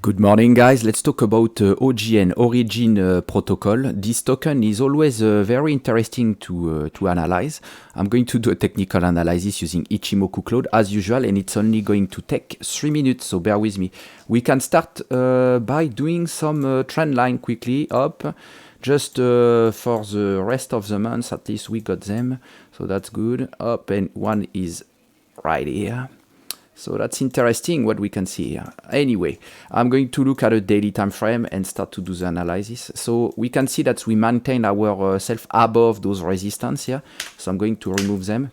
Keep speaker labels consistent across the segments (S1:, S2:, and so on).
S1: Good morning, guys. Let's talk about OGN, Origin Protocol. This token is always very interesting to analyze. I'm going to do a technical analysis using Ichimoku Cloud as usual, and it's only going to take 3 minutes, so bear with me. We can start by doing some trend line quickly up. Just for the rest of the month, at least we got them, so that's good. Up, and one is right here. So that's interesting what we can see here. Anyway, I'm going to look at a daily time frame and start to do the analysis. So we can see that we maintain ourselves above those resistance here. So I'm going to remove them.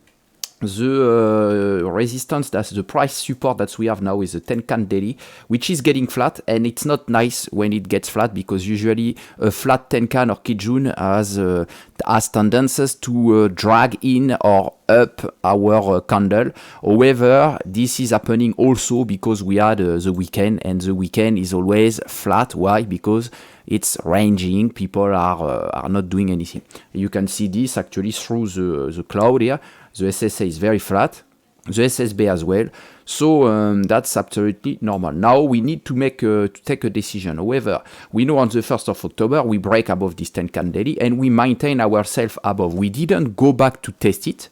S1: The resistance, that's the price support that we have now, is a Tenkan daily, which is getting flat, and it's not nice when it gets flat because usually a flat Tenkan or Kijun has tendencies to drag in or up our candle. However, this is happening also because we had the weekend, and the weekend is always flat. Why? Because it's ranging, people are not doing anything. You can see this actually through the cloud here. The SSA is very flat, the SSB as well, so that's absolutely normal. Now we need to take a decision. However, we know on the 1st of October we break above this Tenkan daily and we maintain ourselves above. We didn't go back to test it.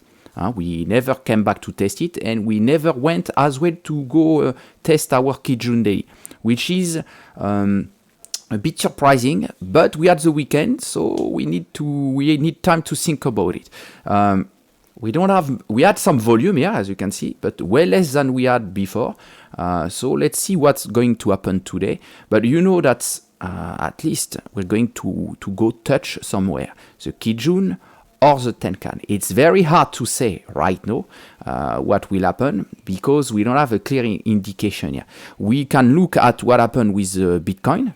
S1: We never came back to test it, and we never went as well to go test our Kijun daily, which is a bit surprising, but we had the weekend, so we need time to think about it. We had some volume here, as you can see, but way less than we had before. So let's see what's going to happen today. But you know that at least we're going to go touch somewhere the Kijun or the Tenkan. It's very hard to say right now what will happen because we don't have a clear indication here. We can look at what happened with Bitcoin.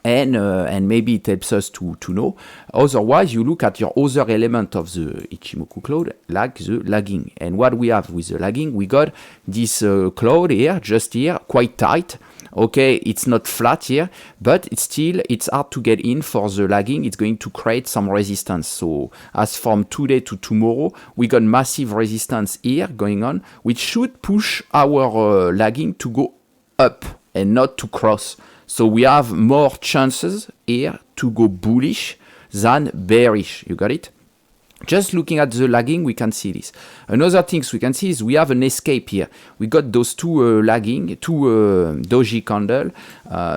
S1: And maybe it helps us to know. Otherwise, you look at your other element of the Ichimoku cloud, like the lagging. And what we have with the lagging, we got this cloud here, just here, quite tight. Okay, it's not flat here, but it's hard to get in for the lagging. It's going to create some resistance. So as from today to tomorrow, we got massive resistance here going on, which should push our lagging to go up and not to cross. So we have more chances here to go bullish than bearish. You got it? Just looking at the lagging, we can see this. Another thing we can see is we have an escape here. We got those two lagging, two doji candle.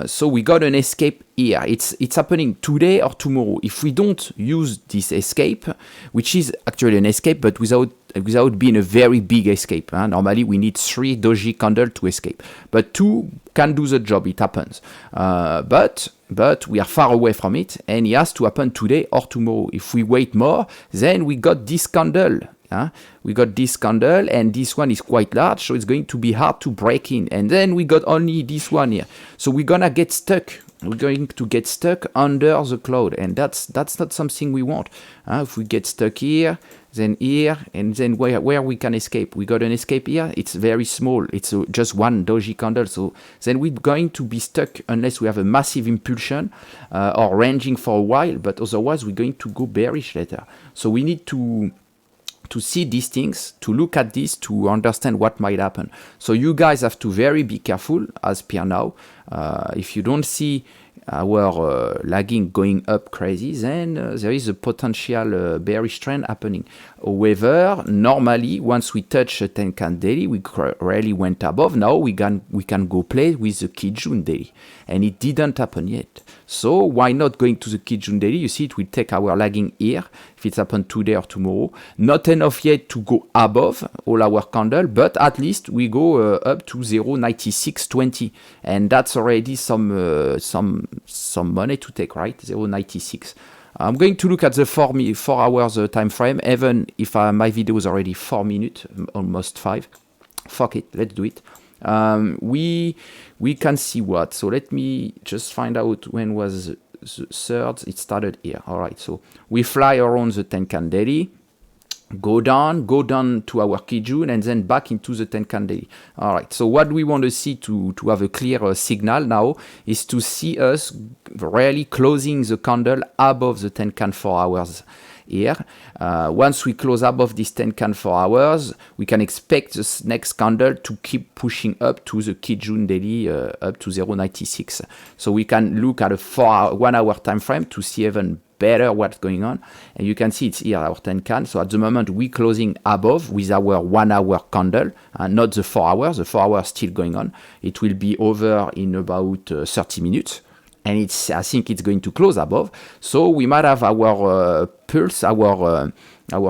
S1: So we got an escape here. It's happening today or tomorrow. If we don't use this escape, which is actually an escape, but without being a very big escape. Normally, we need 3 doji candle to escape. But 2 can do the job. It happens. But we are far away from it, and it has to happen today or tomorrow. If we wait more, then we got this candle. We got this candle, and this one is quite large, so it's going to be hard to break in. And then we got only this one here. So we're gonna get stuck. We're going to get stuck under the cloud, and that's not something we want. If we get stuck here, and then where we can escape. We got an escape here. It's very small. It's just one doji candle. So then we're going to be stuck unless we have a massive impulsion or ranging for a while. But otherwise, we're going to go bearish later. So we need to see these things, to look at this, to understand what might happen. So you guys have to very be careful as per now. If you don't see our lagging going up crazy, then there is a potential bearish trend happening. However, normally once we touch a Tenkan daily, we rarely went above. Now we can go play with the Kijun daily, and it didn't happen yet. So why not going to the Kijun daily? You see, it will take our lagging here if it's happened today or tomorrow. Not enough yet to go above all our candle, but at least we go up to 0.9620, and that's already some money to take, right? 0.96. I'm going to look at the 4 hours time frame, even if my video is already 4 minutes, almost 5. Fuck it, let's do it. We can see what. So let me just find out when was the 3rd. It started here. All right. So we fly around the Tenkan daily. Go down to our Kijun, and then back into the Tenkan daily. All right, so what we want to see to have a clear signal now is to see us really closing the candle above the Tenkan 4 hours. here. Once we close above this Tenkan 4 hours, we can expect this next candle to keep pushing up to the Kijun daily up to 0.96. So we can look at a 1 hour time frame to see even better what's going on, and you can see it's here our Tenkan. So at the moment we closing above with our 1 hour candle, not the 4 hours. The 4 hours still going on. It will be over in about 30 minutes, and I think it's going to close above. So we might have our pulse, our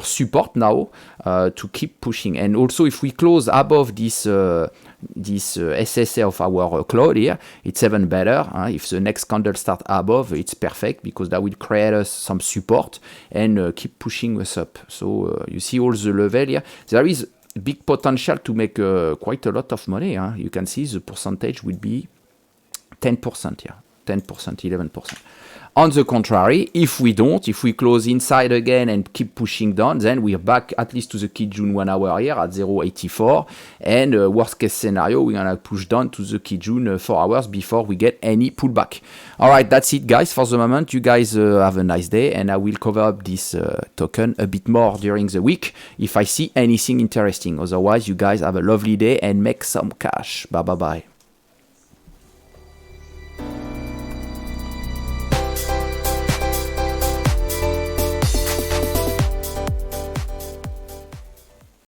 S1: support now to keep pushing. And also if we close above this SSA of our cloud here, it's even better. If the next candle starts above, it's perfect, because that will create us some support and keep pushing us up. So you see all the level here. There is big potential to make quite a lot of money. You can see the percentage will be 10% here, 10%, 11%. On the contrary, if we close inside again and keep pushing down, then we're back at least to the Kijun 1 hour here at 0.84. And worst case scenario, we're going to push down to the Kijun 4 hours before we get any pullback. All right, that's it, guys, for the moment. You guys have a nice day, and I will cover up this token a bit more during the week if I see anything interesting. Otherwise, you guys have a lovely day and make some cash. Bye-bye.